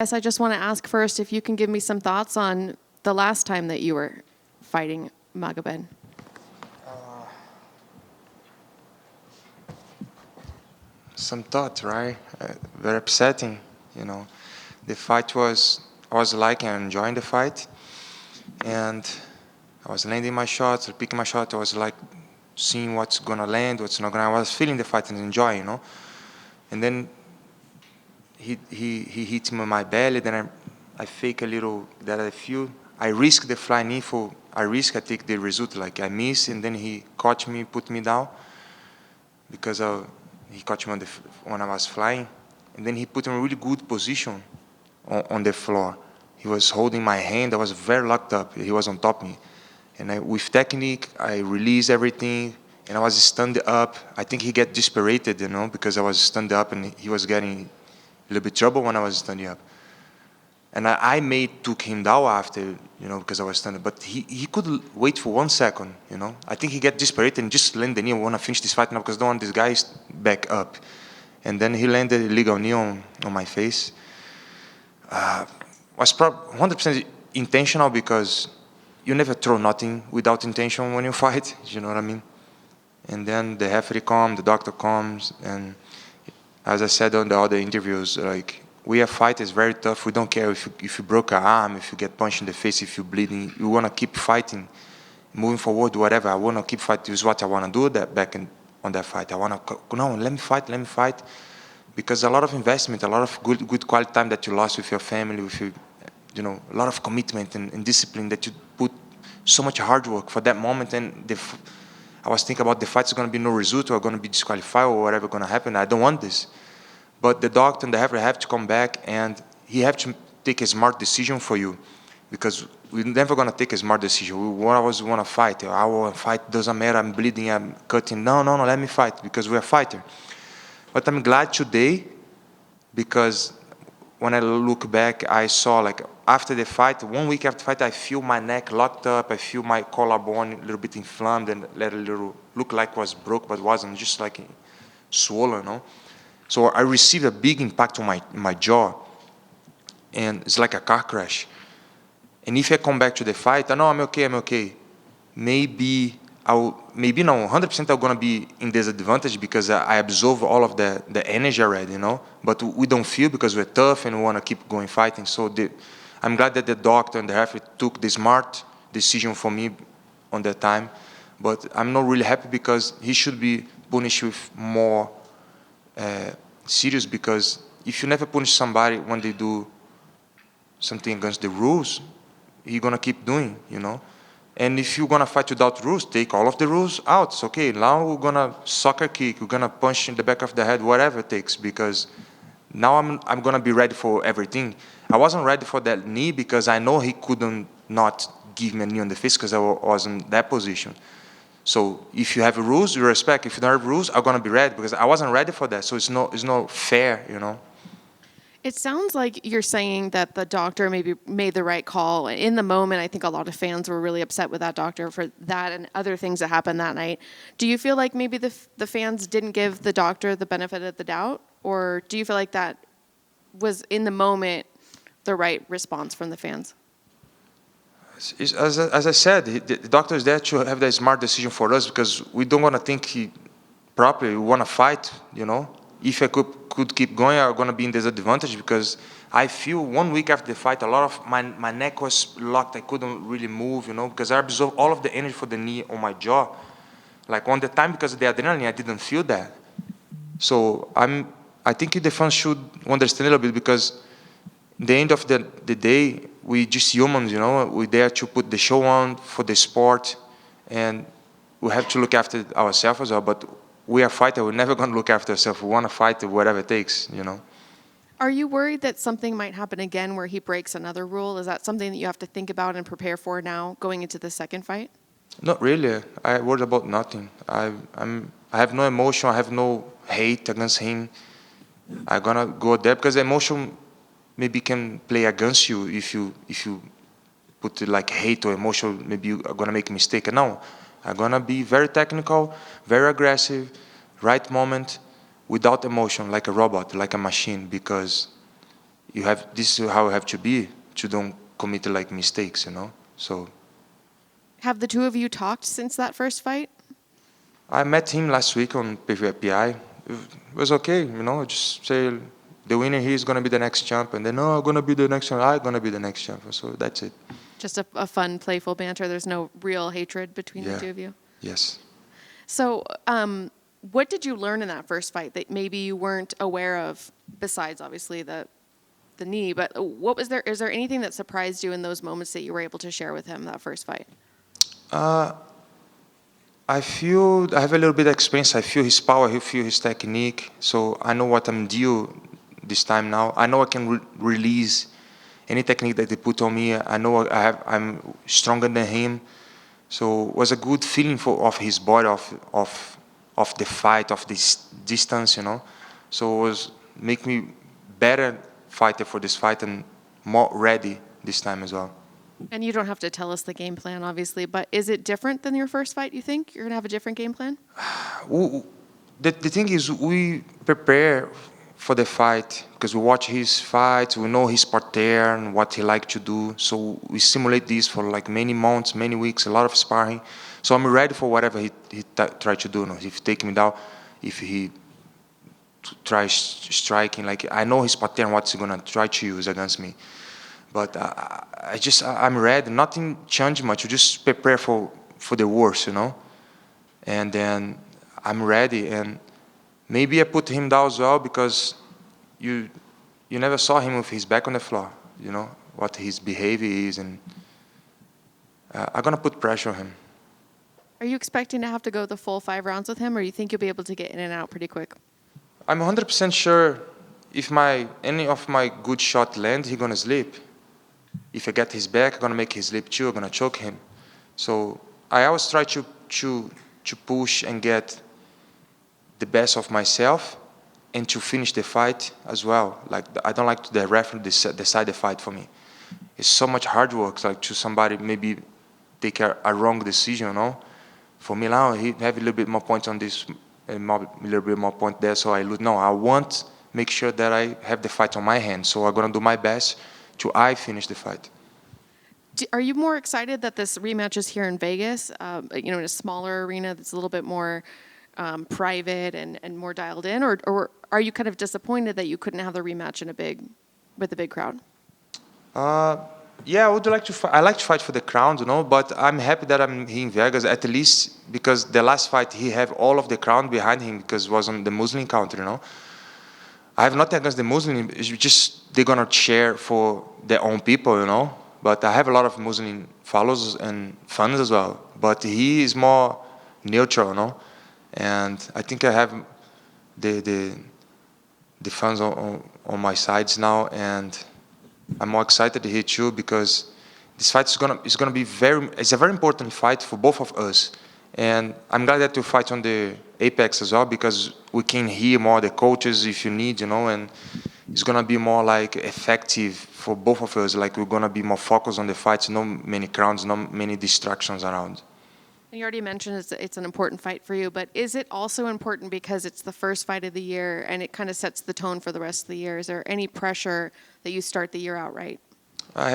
Yes, I just want to ask first if you can give me some thoughts on the last time that you were fighting Magomed. Some thoughts, right? Very upsetting, you know. The fight was, I was liking and enjoying the fight, and I was landing my shots, picking my shot. I was like seeing what's gonna land, what's not gonna. I was feeling the fight and enjoying, And then he hit me on my belly. Then I fake a little that I feel. I risk the flying knee for. I take the result. Like I miss, and then he caught me, put me down because he caught me when I was flying, and then he put me in a really good position on the floor. He was holding my hand. I was very locked up. He was on top of me, and with technique, I released everything, and I was stunned up. I think he get dispirited, because I was stunned up, and he was getting a little bit trouble when I was stunned up. And I took him down after, because I was stunned. But he could wait for 1 second, I think he get desperate and just land the knee. I want to finish this fight now because I don't want this guy back up. And then he landed a legal knee on my face. Was probably 100% intentional because you never throw nothing without intention when you fight. You know what I mean? And then the referee comes, the doctor comes, and as I said on the other interviews, like, we are fighters, very tough. We don't care if you broke an arm, if you get punched in the face, if you're bleeding. You want to keep fighting, moving forward, whatever. I want to keep fighting. This is what I want to do on that fight. I want to, no, let me fight. Because a lot of investment, a lot of good quality time that you lost with your family, with your, a lot of commitment and discipline that you put so much hard work for that moment. And I was thinking about the fight's going to be no result or going to be disqualified or whatever going to happen. I don't want this. But the doctor and the referee have to come back, and he have to take a smart decision for you, because we're never gonna take a smart decision. We always want to fight. I want to fight. Doesn't matter. I'm bleeding. I'm cutting. No. Let me fight because we're a fighter. But I'm glad today, because when I look back, I saw like after the fight, 1 week after the fight, I feel my neck locked up. I feel my collarbone a little bit inflamed and let a little look like was broke, but wasn't, just like swollen, So I received a big impact on my jaw, and it's like a car crash. And if I come back to the fight, I know I'm okay. Maybe maybe no, 100% I'm gonna be in disadvantage because I absorb all of the energy already, But we don't feel because we're tough and we want to keep going fighting. So I'm glad that the doctor and the referee took the smart decision for me on that time. But I'm not really happy because he should be punished with more serious, because if you never punish somebody when they do something against the rules, you're gonna keep doing, And if you're gonna fight without rules, take all of the rules out. It's okay. Now we're gonna soccer kick, we're gonna punch in the back of the head, whatever it takes, because now I'm gonna be ready for everything. I wasn't ready for that knee because I know he couldn't not give me a knee on the face because I was in that position. So if you have rules, you respect. If you don't have rules, I'm gonna be ready because I wasn't ready for that. So it's not fair, It sounds like you're saying that the doctor maybe made the right call. In the moment, I think a lot of fans were really upset with that doctor for that and other things that happened that night. Do you feel like maybe the fans didn't give the doctor the benefit of the doubt? Or do you feel like that was, in the moment, the right response from the fans? As I said, the doctor is there to have that smart decision for us because we don't want to think properly. We want to fight, If I could keep going, I'm going to be in disadvantage because I feel 1 week after the fight, a lot of my neck was locked. I couldn't really move, because I absorbed all of the energy for the knee on my jaw. Like on the time, because of the adrenaline, I didn't feel that. So I think the fans should understand a little bit because the end of the day, we just humans, We're there to put the show on for the sport, and we have to look after ourselves as well. But we are fighters. We're never going to look after ourselves. We want to fight whatever it takes, Are you worried that something might happen again where he breaks another rule? Is that something that you have to think about and prepare for now going into the second fight? Not really. I worry about nothing. I have no emotion. I have no hate against him. I'm gonna go there because emotion maybe can play against you if you put it like hate or emotion. Maybe you are gonna make a mistake. No, I'm gonna be very technical, very aggressive, right moment, without emotion, like a robot, like a machine. Because this is how you have to be to don't commit like mistakes, So Have the two of you talked since that first fight? I met him last week on PVPI. It was okay, Just say the winner here is gonna be the next champ, and then no, I'm gonna be the next champ. I'm gonna be the next champ. So that's it. Just a fun, playful banter. There's no real hatred between the Yeah. two of you. Yes. So, what did you learn in that first fight that maybe you weren't aware of, besides obviously the knee? But what was there? Is there anything that surprised you in those moments that you were able to share with him that first fight? I feel I have a little bit of experience. I feel his power. I feel his technique. So I know what I'm due this time now. I know I can release any technique that they put on me. I know I'm stronger than him. So it was a good feeling of his body, of the fight, of this distance, So it was make me better fighter for this fight and more ready this time as well. And you don't have to tell us the game plan, obviously, but is it different than your first fight, you think? You're going to have a different game plan? The thing is, we prepare for the fight because we watch his fights, we know his pattern, what he like to do. So we simulate this for like many months, many weeks, a lot of sparring. So I'm ready for whatever he try to do. If he take me down, if he tries striking, like I know his pattern, what he's gonna try to use against me. But I'm ready. Nothing changed much. We just prepare for the worst, And then I'm ready, and maybe I put him down as well because you never saw him with his back on the floor, what his behavior is, and I'm gonna put pressure on him. Are you expecting to have to go the full 5 rounds with him, or you think you'll be able to get in and out pretty quick? I'm 100% sure if any of my good shot land, he's gonna sleep. If I get his back, I'm gonna make his sleep too. I'm gonna choke him. So I always try to push and get the best of myself and to finish the fight as well. Like I don't like the referee decide the fight for me. It's so much hard work. Like to somebody maybe take a wrong decision, For me now, he have a little bit more points on this, and a little bit more point there, so I lose. No, I want make sure that I have the fight on my hands. So I'm gonna do my best to finish the fight. Are you more excited that this rematch is here in Vegas, in a smaller arena that's a little bit more private and more dialed in, or are you kind of disappointed that you couldn't have the rematch with a big crowd? Yeah, I would like to. I like to fight for the crown, But I'm happy that I'm here in Vegas, at least because the last fight he have all of the crown behind him because it was on the Muslim country, I have nothing against the Muslim. It's just they're gonna cheer for their own people, But I have a lot of Muslim followers and fans as well. But he is more neutral, And I think I have the fans on my sides now, and I'm more excited here too because this fight is gonna be it's a very important fight for both of us, and I'm glad that you fight on the Apex as well because we can hear more the coaches if you need, and it's gonna be more like effective for both of us. Like we're gonna be more focused on the fights, no many crowds, no many distractions around. You already mentioned it's an important fight for you, but is it also important because it's the first fight of the year and it kind of sets the tone for the rest of the year? Is there any pressure that you start the year out right? I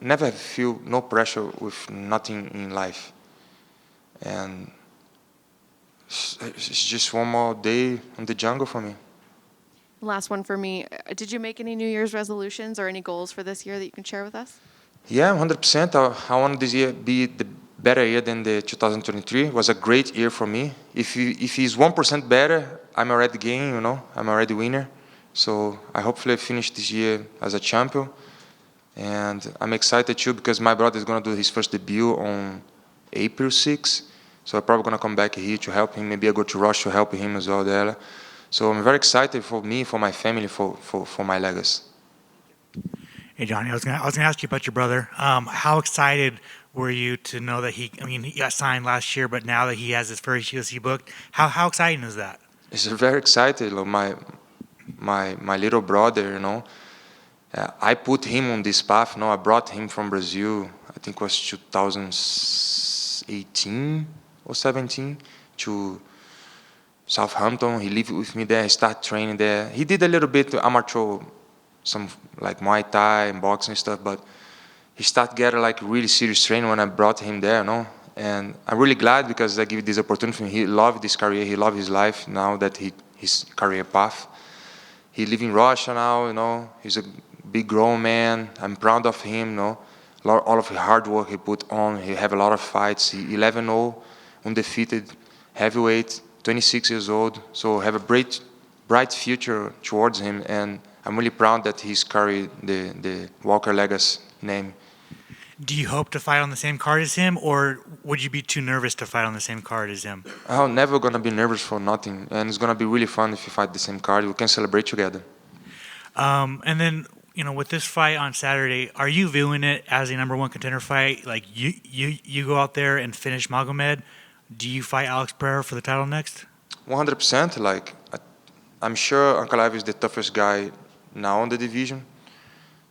never feel no pressure with nothing in life, and it's just one more day in the jungle for me. Last one for me. Did you make any New Year's resolutions or any goals for this year that you can share with us? Yeah, 100%. I want this year be the better year than the 2023. It was a great year for me. If he's 1% better, I'm already gaining, I'm already winner. So I hopefully finish this year as a champion. And I'm excited too because my brother is going to do his first debut on April 6th. So I'm probably going to come back here to help him. Maybe I go to Russia to help him as well there. So I'm very excited for me, for my family, for my legacy. Hey Johnny, I was gonna ask you about your brother. How excited were you to know that he got signed last year, but now that he has his first UFC booked, how exciting is that? It's very excited. My little brother, I put him on this path. I brought him from Brazil. I think it was 2018 or 17 to Southampton. He lived with me there. He started training there. He did a little bit amateur some like Muay Thai and boxing and stuff, but he started getting like really serious training when I brought him there, no? And I'm really glad because I give this opportunity for him. He loved this career, he loved his life now that his career path. He lives in Russia now, you know. He's a big grown man. I'm proud of him, you know. All of the hard work he put on. He have a lot of fights. He 11-0, undefeated, heavyweight, 26 years old. So have a bright future towards him. And I'm really proud that he's carried the Walker legacy name. Do you hope to fight on the same card as him, or would you be too nervous to fight on the same card as him? I'm never gonna be nervous for nothing, and it's gonna be really fun if you fight the same card. We can celebrate together. And then, with this fight on Saturday, are you viewing it as a number one contender fight? Like you go out there and finish Magomed. Do you fight Alex Pereira for the title next? 100%. Like I'm sure Ankalaev is the toughest guy now in the division.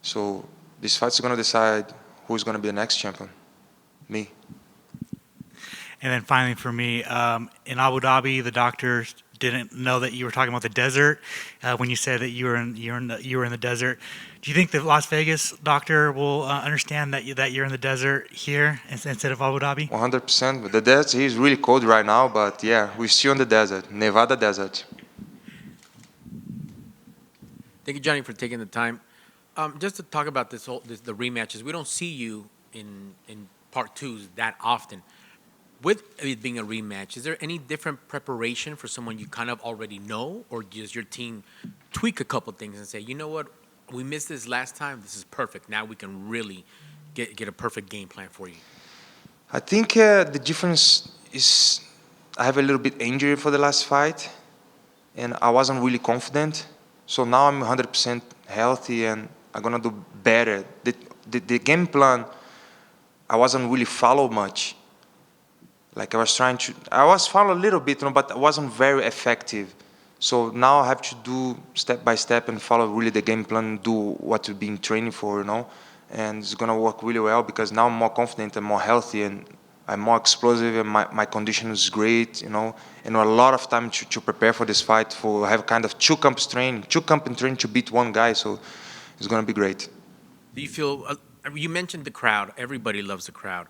So this fight's gonna decide who's gonna be the next champion. Me. And then finally, for me, in Abu Dhabi, the doctor didn't know that you were talking about the desert when you said that you were in the desert. Do you think the Las Vegas doctor will understand that you're in the desert here instead of Abu Dhabi? 100%. But the desert is really cold right now, but yeah, we're still in the desert, Nevada desert. Thank you, Johnny, for taking the time. Just to talk about the rematches, we don't see you in part twos that often. With it being a rematch, is there any different preparation for someone you kind of already know, or does your team tweak a couple things and say, you know what, we missed this last time, this is perfect, now we can really get a perfect game plan for you? I think the difference is I have a little bit injury for the last fight, and I wasn't really confident. So now I'm 100% healthy, and I'm gonna do better. The game plan, I wasn't really follow much. Like I was follow a little bit, but I wasn't very effective. So now I have to do step by step and follow really the game plan, do what we've been training for, and it's gonna work really well because now I'm more confident and more healthy, and I'm more explosive, and my condition is great, and a lot of time to prepare for this fight, for have kind of two camp training to beat one guy, so it's gonna be great. Do you feel, you mentioned the crowd, everybody loves the crowd,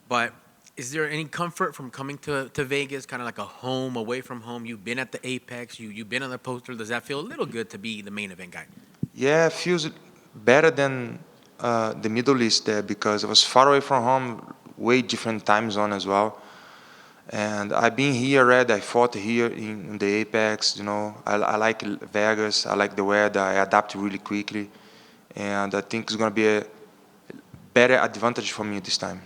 but is there any comfort from coming to Vegas, kind of like a home, away from home? You've been at the Apex, you've been on the poster. Does that feel a little good to be the main event guy? Yeah, it feels better than the Middle East there because I was far away from home, way different time zone as well. And I've been here already. I fought here in the Apex. I like Vegas. I like the weather. I adapt really quickly, and I think it's gonna be a better advantage for me this time.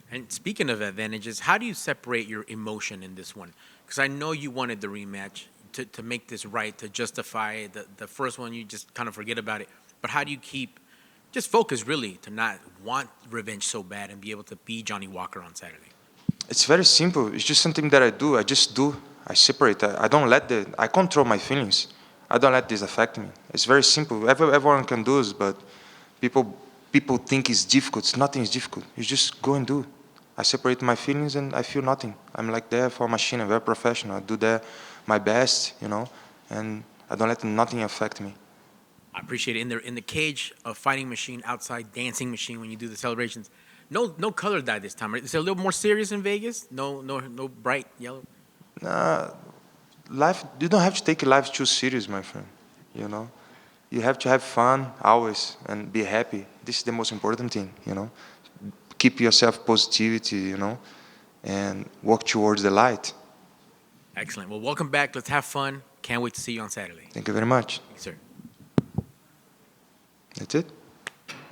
And speaking of advantages, how do you separate your emotion in this one? Because I know you wanted the rematch to make this right, to justify the first one. You just kind of forget about it. But how do you keep just focus really to not want revenge so bad and be able to be Johnny Walker on Saturday? It's very simple. It's just something that I do. I just do. I separate. I don't let I control my feelings. I don't let this affect me. It's very simple. Everyone can do this, but people think it's difficult. Nothing is difficult. You just go and do. I separate my feelings and I feel nothing. I'm like there for a machine. I'm very professional. I do my best, and I don't let nothing affect me. I appreciate it. In the cage, a fighting machine, outside dancing machine when you do the celebrations. No color dye this time, right? Is it a little more serious in Vegas? No bright yellow? Life, you don't have to take life too serious, my friend. You have to have fun always and be happy. This is the most important thing, Keep yourself positivity, and work towards the light. Excellent. Well, welcome back. Let's have fun. Can't wait to see you on Saturday. Thank you very much. Thanks, sir. That's it.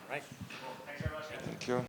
Right.